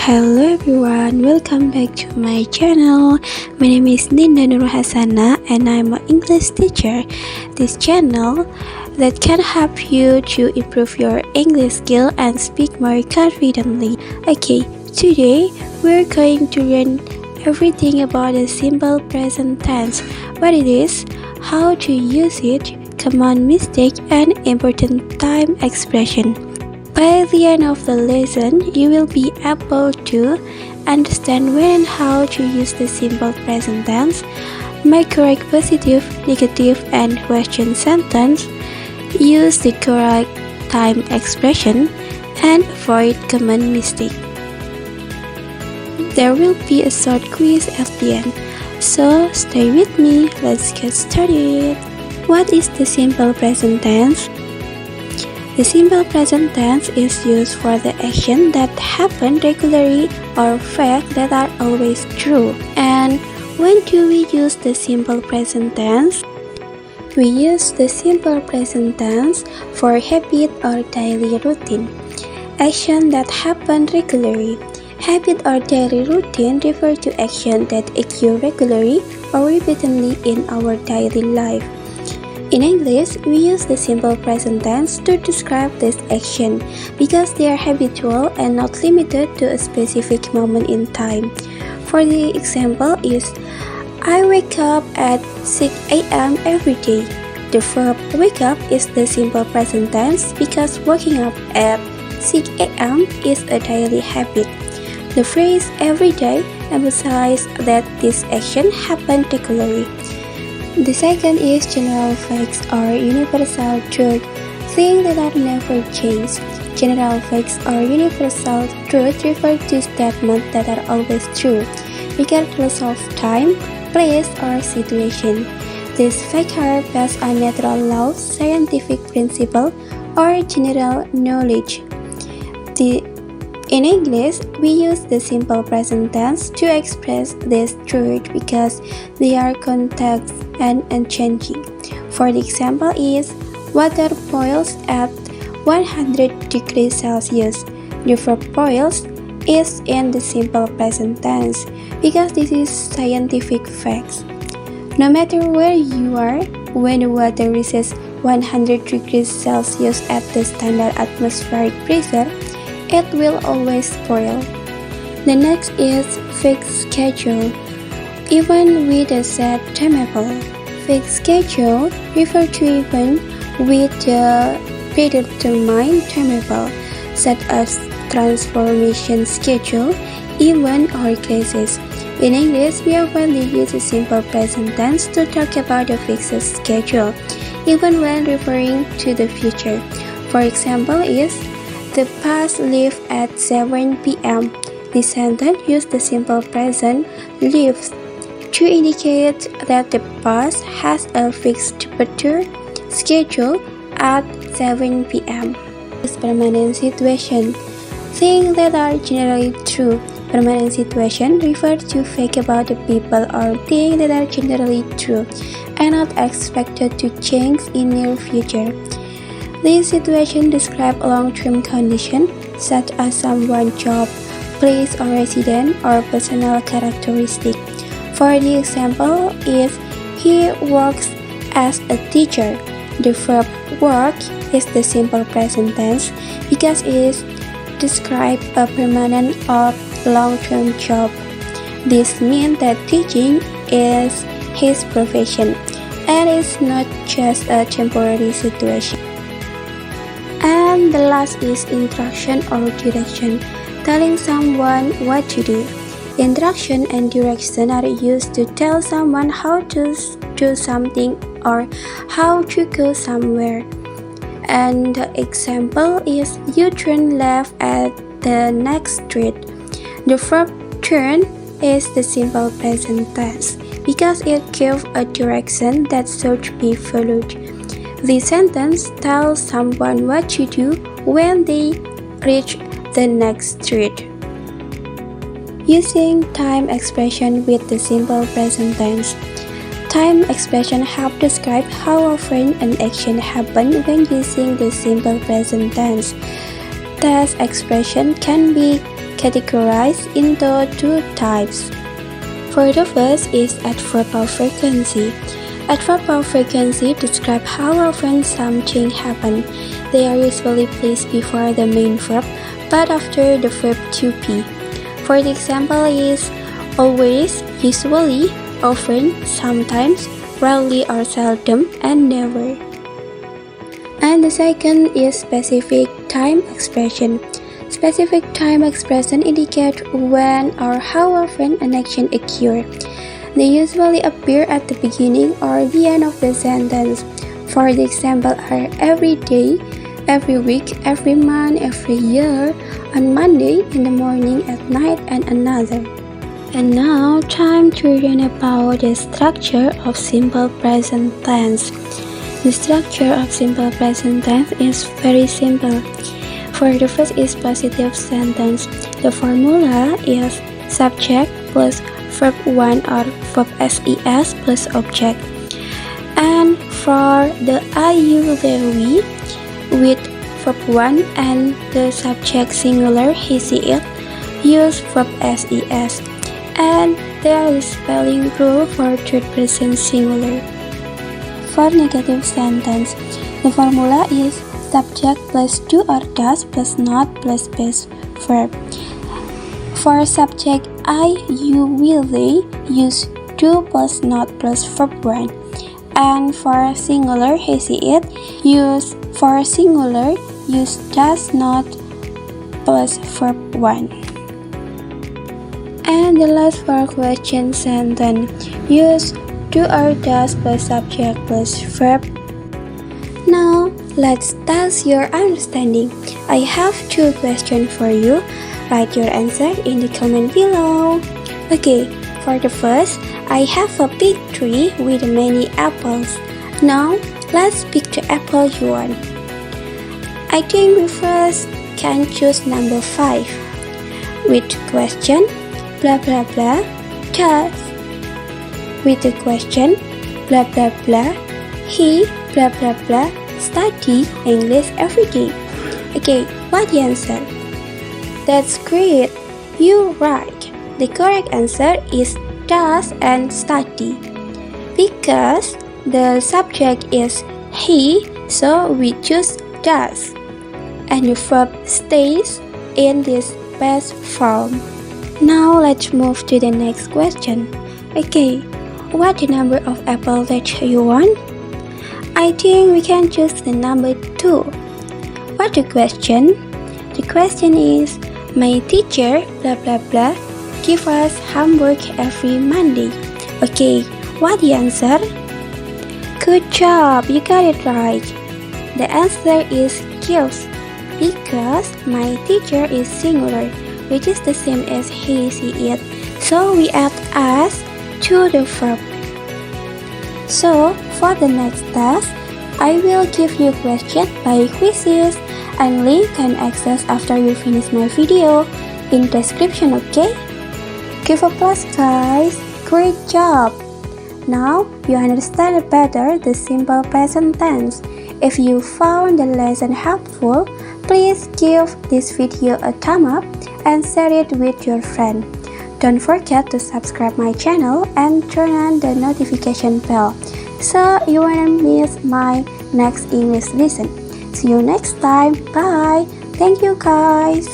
Hello everyone, welcome back to my channel. My name is Ninda Nurhasana and I'm an English teacher. This channel that can help you to improve your English skill and speak more confidently. Okay, today we're going to learn everything about the simple present tense, what it is, how to use it, common mistake and important time expression. By the end of the lesson, you will be able to understand when and how to use the simple present tense, make correct positive, negative, and question sentence, use the correct time expression, and avoid common mistake. There will be a short quiz at the end, so stay with me. Let's get started. What is the simple present tense? The simple present tense is used for the action that happen regularly or facts that are always true. And when do we use the simple present tense? We use the simple present tense for habit or daily routine. Action that happen regularly. Habit or daily routine refer to action that occur regularly or repeatedly in our daily life. In English, we use the simple present tense to describe this action because they are habitual and not limited to a specific moment in time. For the example is, I wake up at 6 a.m. every day. The verb wake up is the simple present tense because waking up at 6 a.m. is a daily habit. The phrase every day emphasizes that this action happens regularly. The second is general facts or universal truth, things that are never changed. General facts or universal truth refer to statements that are always true, regardless of time, place, or situation. These facts are based on natural laws, scientific principles, or general knowledge. In English, we use the simple present tense to express this truth because they are context and unchanging. For the example is, water boils at 100 degrees Celsius. The verb boils is in the simple present tense because this is scientific facts. No matter where you are, when the water reaches 100 degrees Celsius at the standard atmospheric pressure, it will always boil. The next is fixed schedule. Even with a set timetable, fixed schedule refers to events with a predetermined timetable, such as transformation schedule, event, or cases. In English, we often use a simple present tense to talk about a fixed schedule, even when referring to the future. For example is, the bus leaves at 7 p.m. This sentence uses the simple present leaves to indicate that the bus has a fixed departure schedule at 7 p.m. This permanent situation. Things that are generally true. Permanent situation refers to facts about the people or things that are generally true and not expected to change in near future. This situation describes a long-term condition such as someone's job, place or residence or personal characteristic. For the example is, he works as a teacher. The verb work is the simple present tense because it describes a permanent or long-term job. This means that teaching is his profession and is not just a temporary situation. And the last is instruction or direction, telling someone what to do. Instruction and direction are used to tell someone how to do something or how to go somewhere. And the example is, you turn left at the next street. The verb turn is the simple present tense because it gives a direction that should be followed. The sentence tells someone what to do when they reach the next street. Using time expression with the simple present tense. Time expression help describe how often an action happens when using the simple present tense. That expression can be categorized into two types. For the first is adverbial frequency. Adverbial frequency describe how often something happens. They are usually placed before the main verb, but after the verb to be. For the example is always, usually, often, sometimes, rarely or seldom, and never. And the second is specific time expression. Specific time expression indicate when or how often an action occurs. They usually appear at the beginning or the end of the sentence. For the example are every day, every week, every month, every year, on Monday, in the morning, at night, and another. And now, time to learn about the structure of simple present tense. The structure of simple present tense is very simple. For the first is positive sentence. The formula is subject plus verb 1 or verb ses plus object. And for the I, you, they, we, with verb 1 and the subject singular he, she, it, use verb ses. And there is spelling rule for third person singular. For negative sentence, the formula is subject plus do or does plus not plus base verb. For subject I, you, will, they, use do plus not plus verb 1. And for singular he, she, it, use for singular use does not plus verb 1. And the last for question sentence, use do or does plus subject plus verb. Now, let's test your understanding. I have two questions for you. Write your answer in the comment below. Okay, for the first, I have a big tree with many apples. Now, let's pick the apple you want. I think we first can choose number 5. With question, blah blah blah, does. With the question, blah blah blah, he, blah blah blah, study English every day. Okay, what the answer? That's great. You're right. The correct answer is does and study. Because the subject is he, so we choose does. And the verb stays in this past form. Now let's move to the next question. Okay, what the number of apples that you want? I think we can choose the number 2. What the question? The question is, my teacher, blah blah blah, give us homework every Monday. Okay, what the answer? Good job, you got it right. The answer is gives, because my teacher is singular, which is the same as he, she, it. So we add as to the verb. So, for the next task, I will give you question by quizzes and link can access after you finish my video in description, okay? Give a plus guys, great job! Now, you understand better the simple present tense. If you found the lesson helpful, please give this video a thumb up and share it with your friend. Don't forget to subscribe my channel and turn on the notification bell so you won't miss my next English lesson. See you next time. Bye. Thank you guys.